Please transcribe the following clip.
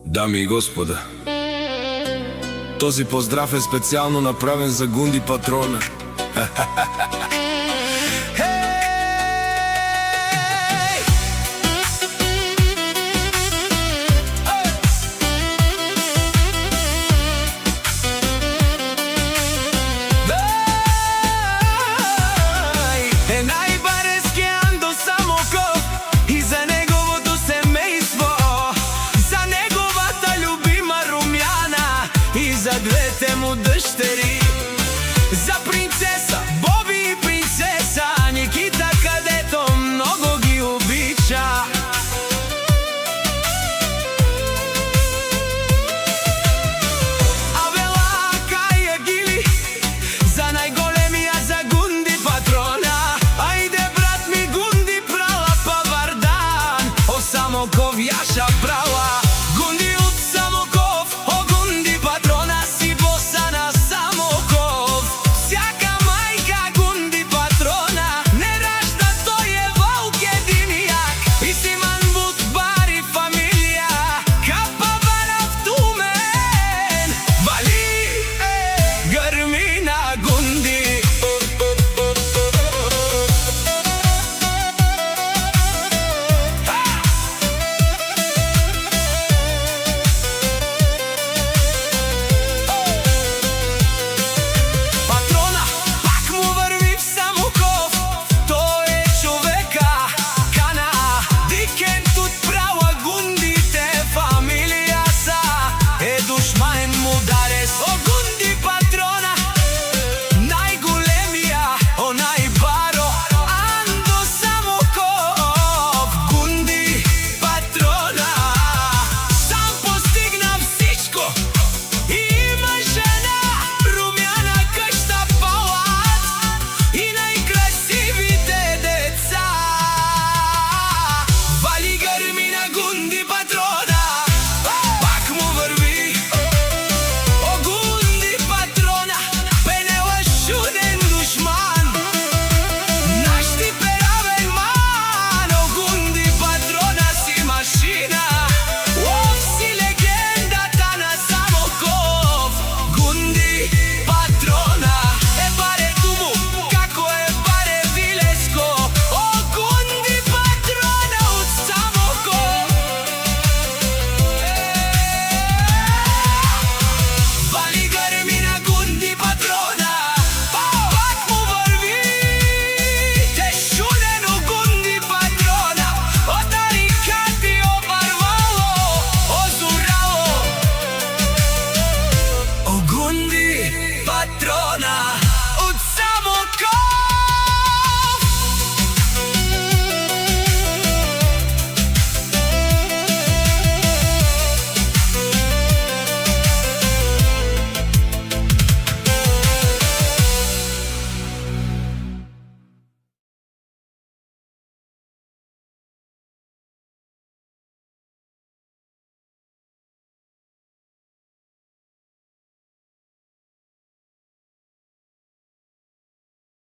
Дами и господа, този поздрав е специално направен за Гунди патрона. За двете му дъщери, за принцеса Боби и принцеса Никита, където много ги обича. Абела, Кая, Гили, за най-големия, за Гунди патрона. Айде, брат ми Гунди, прала павардан, о само ко вяша прав.